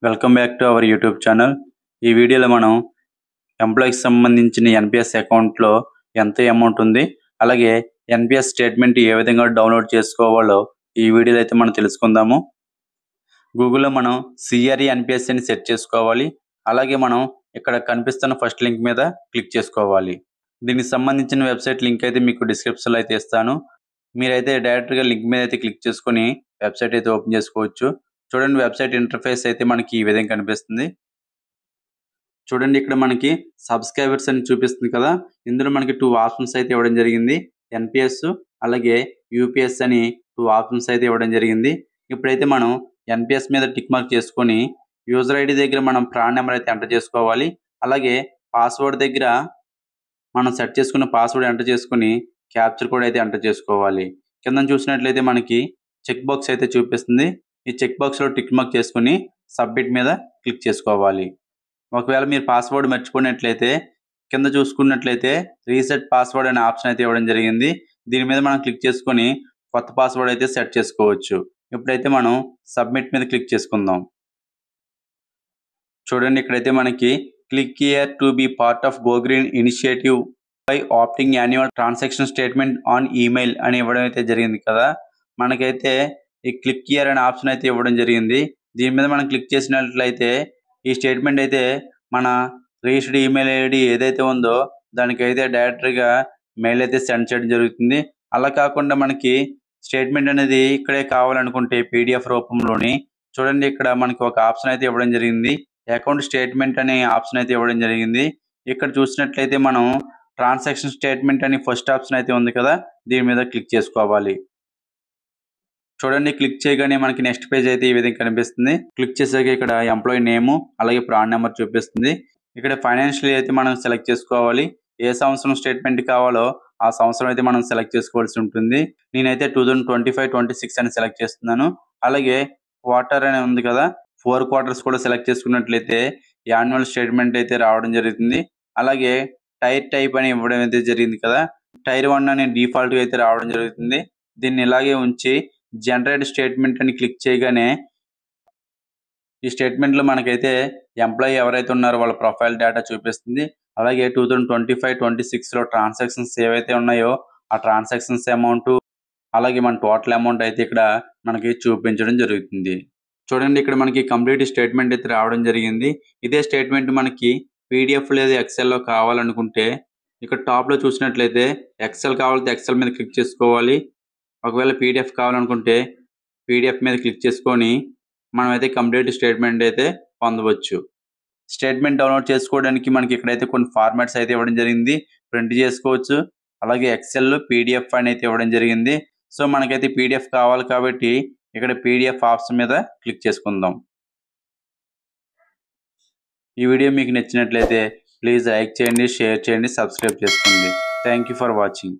Welcome back to our YouTube channel. ఈ వీడియోలో మనం ఎంప్లాయీకి సంబంధించిన ఎన్పిఎస్ అకౌంట్లో ఎంత అమౌంట్ ఉంది, అలాగే ఎన్పిఎస్ స్టేట్మెంట్ ఏ విధంగా డౌన్లోడ్ చేసుకోవాలో ఈ వీడియోలో అయితే మనం తెలుసుకుందాము. గూగుల్లో మనం సిఆర్ఈ ఎన్పిఎస్ అని సెర్చ్ చేసుకోవాలి. అలాగే మనం ఇక్కడ కనిపిస్తున్న ఫస్ట్ లింక్ మీద క్లిక్ చేసుకోవాలి. దీనికి సంబంధించిన వెబ్సైట్ లింక్ అయితే మీకు డిస్క్రిప్షన్లో అయితే ఇస్తాను. మీరైతే డైరెక్ట్గా లింక్ మీద అయితే క్లిక్ చేసుకొని వెబ్సైట్ అయితే ఓపెన్ చేసుకోవచ్చు. చూడండి, వెబ్సైట్ ఇంటర్ఫేస్ అయితే మనకి ఈ విధంగా కనిపిస్తుంది. చూడండి, ఇక్కడ మనకి సబ్స్క్రైబర్స్ అని చూపిస్తుంది కదా. ఇందులో మనకి 2 ఆప్షన్స్ అయితే ఇవ్వడం జరిగింది. ఎన్పిఎస్ అలాగే యూపీఎస్ అని 2 ఆప్షన్స్ అయితే ఇవ్వడం జరిగింది. ఇప్పుడైతే మనం ఎన్పిఎస్ మీద టిక్ మార్క్ చేసుకొని యూజర్ ఐడి దగ్గర మనం ప్రాన్ నెంబర్ అయితే ఎంటర్ చేసుకోవాలి. అలాగే పాస్వర్డ్ దగ్గర మనం సెట్ చేసుకున్న పాస్వర్డ్ ఎంటర్ చేసుకొని క్యాప్చర్ కోడ్ అయితే ఎంటర్ చేసుకోవాలి. కింద చూసినట్లయితే మనకి చెక్ బాక్స్ అయితే చూపిస్తుంది. ఈ చెక్ బాక్స్లో టిక్ మార్క్ చేసుకుని సబ్మిట్ మీద క్లిక్ చేసుకోవాలి. ఒకవేళ మీరు పాస్వర్డ్ మర్చిపోయినట్లయితే కింద చూసుకున్నట్లయితే రీసెట్ పాస్వర్డ్ అనే ఆప్షన్ అయితే ఇవ్వడం జరిగింది. దీని మీద మనం క్లిక్ చేసుకొని కొత్త పాస్వర్డ్ అయితే సెట్ చేసుకోవచ్చు. ఇప్పుడైతే మనం సబ్మిట్ మీద క్లిక్ చేసుకుందాం. చూడండి, ఇక్కడైతే మనకి click here to be part of go green initiative by opting annual transaction statement on email అని ఇవ్వడం అయితే జరిగింది కదా. మనకైతే ఈ క్లిక్ హియర్ అనే ఆప్షన్ అయితే ఇవ్వడం జరిగింది. దీని మీద మనం క్లిక్ చేసినట్లయితే ఈ స్టేట్మెంట్ అయితే మన రిజిస్టర్డ్ ఈమెయిల్ ఐడి ఏదైతే ఉందో దానికైతే డైరెక్ట్గా మెయిల్ అయితే సెండ్ చేయడం జరుగుతుంది. అలా కాకుండా మనకి స్టేట్మెంట్ అనేది ఇక్కడే కావాలనుకుంటే పీడిఎఫ్ రూపంలోని చూడండి, ఇక్కడ మనకి ఒక ఆప్షన్ అయితే ఇవ్వడం జరిగింది. అకౌంట్ స్టేట్మెంట్ అనే ఆప్షన్ అయితే ఇవ్వడం జరిగింది. ఇక్కడ చూసినట్లయితే మనం ట్రాన్సాక్షన్ స్టేట్మెంట్ అని ఫస్ట్ ఆప్షన్ అయితే ఉంది కదా, దీని మీద క్లిక్ చేసుకోవాలి. చూడండి, క్లిక్ చేయగానే మనకి నెక్స్ట్ పేజ్ అయితే ఈ విధంగా కనిపిస్తుంది. క్లిక్ చేసాక ఇక్కడ ఎంప్లాయీ నేము అలాగే ప్రాన్ నెంబర్ చూపిస్తుంది. ఇక్కడ ఫైనాన్షియల్ అయితే మనం సెలెక్ట్ చేసుకోవాలి. ఏ సంవత్సరం స్టేట్మెంట్ కావాలో ఆ సంవత్సరం అయితే మనం సెలెక్ట్ చేసుకోవాల్సి ఉంటుంది. నేనైతే 2025-26 అని సెలెక్ట్ చేస్తున్నాను. అలాగే క్వార్టర్ అని ఉంది కదా, 4 క్వార్టర్స్ కూడా సెలెక్ట్ చేసుకున్నట్లయితే యాన్యువల్ స్టేట్మెంట్ అయితే రావడం జరుగుతుంది. అలాగే టైర్ టైప్ అని ఇవ్వడం అయితే జరిగింది కదా, టైర్ 1 అని డిఫాల్ట్గా అయితే రావడం జరుగుతుంది. దీన్ని ఇలాగే ఉంచి జనరేట్ స్టేట్మెంట్ అని క్లిక్ చేయగానే ఈ స్టేట్మెంట్లో మనకైతే ఎంప్లాయీ ఎవరైతే ఉన్నారో వాళ్ళ ప్రొఫైల్ డేటా చూపిస్తుంది. అలాగే 2025-26లో ట్రాన్సాక్షన్స్ ఏవైతే ఉన్నాయో ఆ ట్రాన్సాక్షన్స్ అమౌంట్ అలాగే మన టోటల్ అమౌంట్ అయితే ఇక్కడ మనకి చూపించడం జరుగుతుంది. చూడండి, ఇక్కడ మనకి కంప్లీట్ స్టేట్మెంట్ అయితే రావడం జరిగింది. ఇదే స్టేట్మెంట్ మనకి పీడిఎఫ్ లేదా ఎక్సెల్లో కావాలనుకుంటే ఇక్కడ టాప్లో చూసినట్లయితే ఎక్సెల్ కావాలంటే ఎక్సెల్ మీద క్లిక్ చేసుకోవాలి. ఒకవేళ పీడిఎఫ్ కావాలనుకుంటే పీడిఎఫ్ మీద క్లిక్ చేసుకొని మనమైతే కంప్లీట్ స్టేట్మెంట్ అయితే పొందవచ్చు. స్టేట్మెంట్ డౌన్లోడ్ చేసుకోవడానికి మనకి ఇక్కడైతే కొన్ని ఫార్మాట్స్ అయితే ఇవ్వడం జరిగింది. ప్రింట్ చేసుకోవచ్చు, అలాగే ఎక్సెల్ పీడిఎఫ్ అని అయితే ఇవ్వడం జరిగింది. సో మనకైతే పీడిఎఫ్ కావాలి కాబట్టి ఇక్కడ పీడిఎఫ్ ఆప్షన్ మీద క్లిక్ చేసుకుందాం. ఈ వీడియో మీకు నచ్చినట్లయితే ప్లీజ్ లైక్ చేయండి, షేర్ చేయండి, సబ్స్క్రైబ్ చేసుకోండి. Thank you for watching.